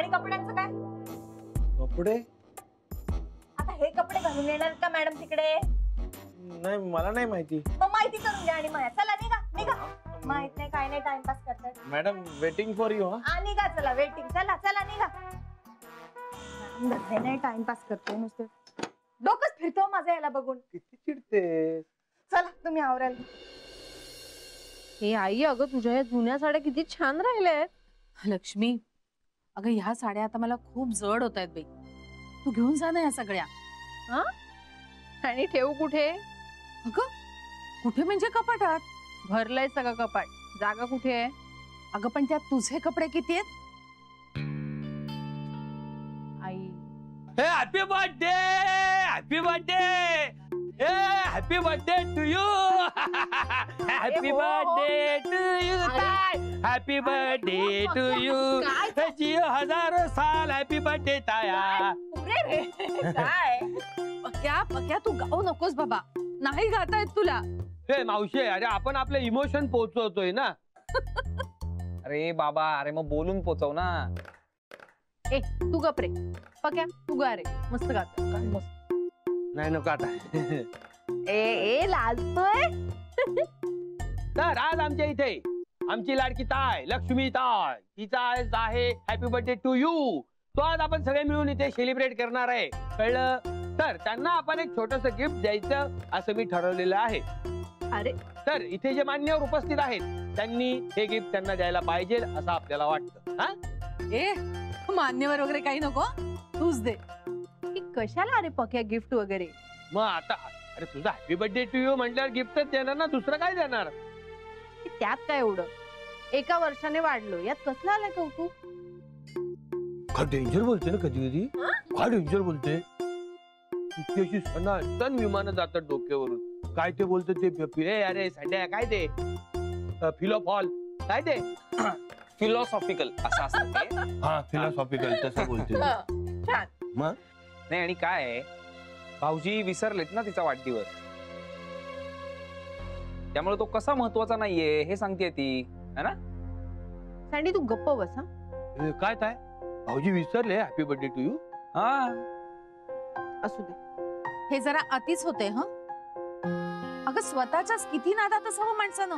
आणि कपड्यांचं काय? कपडे आता हे कपडे घालून येणार का मॅडम तिकडे? नाही, मला नाही माहिती. मग माहिती करून द्या आणि मला. चला निघा निघा. माहित नाही काय नाही, टाइमपास करताय. Madam waiting for you. हा निघा, चला वेटिंग. चला चला निघा. नाही टाइमपास करते नुसते. डोकंच फिरतो माझं याला बघून. किती चिडते. चला तुम्ही आवरायला. हे आई, अगं तुझ्या या जुन्या साड्या किती छान राहिल्यात. लक्ष्मी, अगं ह्या साड्या आता मला खूप जड होत आहेत बाई. तू घेऊन जा ना या सगळ्या. हा? आणि ठेवू कुठे? अगं कुठे म्हणजे कपाटात. भरलंय सगळं कपाट, जागा कुठे आहे? अगं पण त्यात तुझे कपडे किती आहेत? आई, happy birthday, happy birthday, happy birthday to you, happy birthday to you, happy birthday to you, जियो हजारो साल, हॅपी बर्थडे ताया. काय पक्या तू गाऊ नकोस बाबा, नाही गाता येत तुला. हे मावशी, अरे आपण आपले इमोशन पोहोचवतोय ना. अरे बाबा, अरे मग बोलून पोचव ना. ए तू गप रे. पक्या तू गा रे, मस्त गात. नाही नको आता. ए लाजतोय. तर आज आमच्या इथे आमची लाडकी ताय, लक्ष्मी ताय, तिचा आज आहे हॅपी बर्थडे टू यू. तो आज आपण सगळे मिळून इथे सेलिब्रेट करणार आहे, कळलं? तर त्यांना आपण एक छोटस गिफ्ट द्यायचं असं मी ठरवलेलं आहे. अरे तर इथे जे मान्यवर उपस्थित आहेत त्यांनी हे गिफ्ट त्यांना द्यायला पाहिजे असं आपल्याला वाटतं. हा, ए मान्यवर वगैरे काही नको, तूच दे. की कशाला अरे पक्या गिफ्ट वगैरे? मग आता अरे तुझा हॅपी बर्थडे टू यू म्हटल्यावर गिफ्टच देणार ना, दुसरं काय देणार? की त्यात काय एवढं? एका वर्षाने वाढलो, यात कसलं आलंय कौतुक? काय डेंजर बोलते ना कधी कधी, काय डेंजर बोलते. इतकी अशी सनातन विमानं जातात डोक्यावरून. काय ते बोलत ते, अरे साड्या काय ते फिलोफॉल काय ते फिलॉसॉफिकल असं असतं ते. हा फिलॉसॉफिकल तसं बोलते. छान. मग नाही आणि काय आहे, भाऊजी विसरलेत ना तिचा वाढदिवस, त्यामुळे तो कसा महत्वाचा नाहीये हे सांगते ती, है ना? सँडी तू गप्प बस. हा काय काय भाऊजी विसरले हॅपी बर्थडे टू यू? हा असू दे. हे जरा अतिच होते. ह अगं स्वतःच्याच किती नादात असावं माणसानं.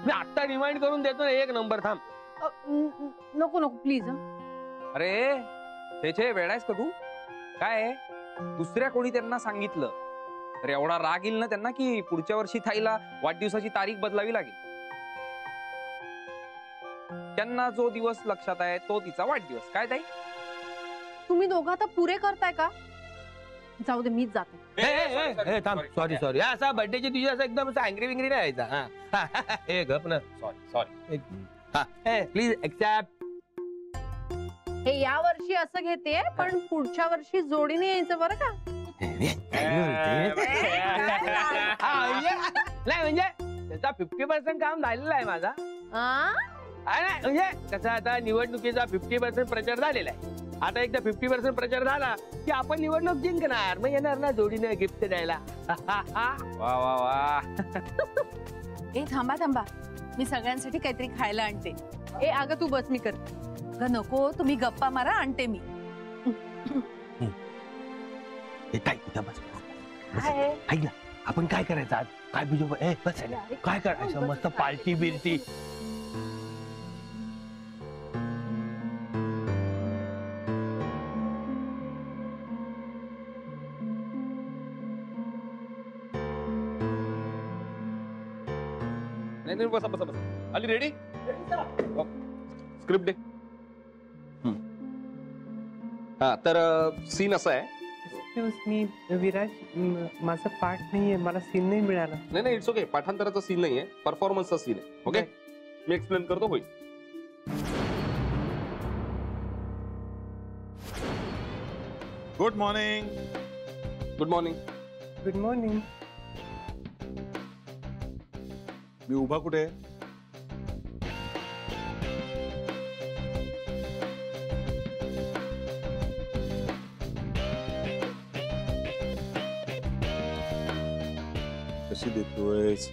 मी आता रिमाइंड करून देतो ना, एक नंबर. थांब. नको नको प्लीज. अरे छे वेडायस का तू? काय आहे? दुसऱ्या कोणी त्यांना सांगितलं तर एवढा राग येईल ना त्यांना की पुढच्या वर्षी थाईला वाढदिवसाची तारीख बदलावी लागेल. त्यांना जो दिवस लक्षात आहे तो तिचा वाढदिवस. काय ताई, तुम्ही दोघं आता पुरे करताय का? जाऊ दे, मीच जाते. थांब. सॉरी असा बर्थडेची तुझी असं एकदम अँग्री विंग्री नाही यायचा. हे गप ना. Sorry please accept. हे या वर्षी असं घेते, पण पुढच्या वर्षी जोडीने यायचं बरं का? नाही म्हणजे त्याचा 50% काम झालेलं आहे माझा. म्हणजे कसं आता निवडणुकीचा 50% प्रचार झालेला आहे. आता एकदा 50% प्रचार झाला की आपण निवडणूक जिंकणार, मग येणार ना जोडीने गिफ्ट द्यायला. वा वा वा. ए थांबा, मी सगळ्यांसाठी काहीतरी खायला आणते. ए अगं तू बस, मी कर. अगं नको, तुम्ही गप्पा मारा, आणते मी. ऐक ना, आपण काय करायचं आज? काय बिजू बस काय करायचं? मस्त पार्टी बिरती. नाही बसा बसा बसा. आली रेडी? स्क्रिप्ट दे. हा तर सीन असा आहे. एक्सक्यूज मी विराज, माझा पाठ नाहीये, मला सीन नाही मिळाला. नाही इट्स ओके. पाठांतराचा सीन नाहीये, परफॉर्मन्सचा सीन आहे. ओके मी एक्सप्लेन करतो. होईल. Good morning. Good morning. Good morning. मी उभा कुठे? कशी देतोयस?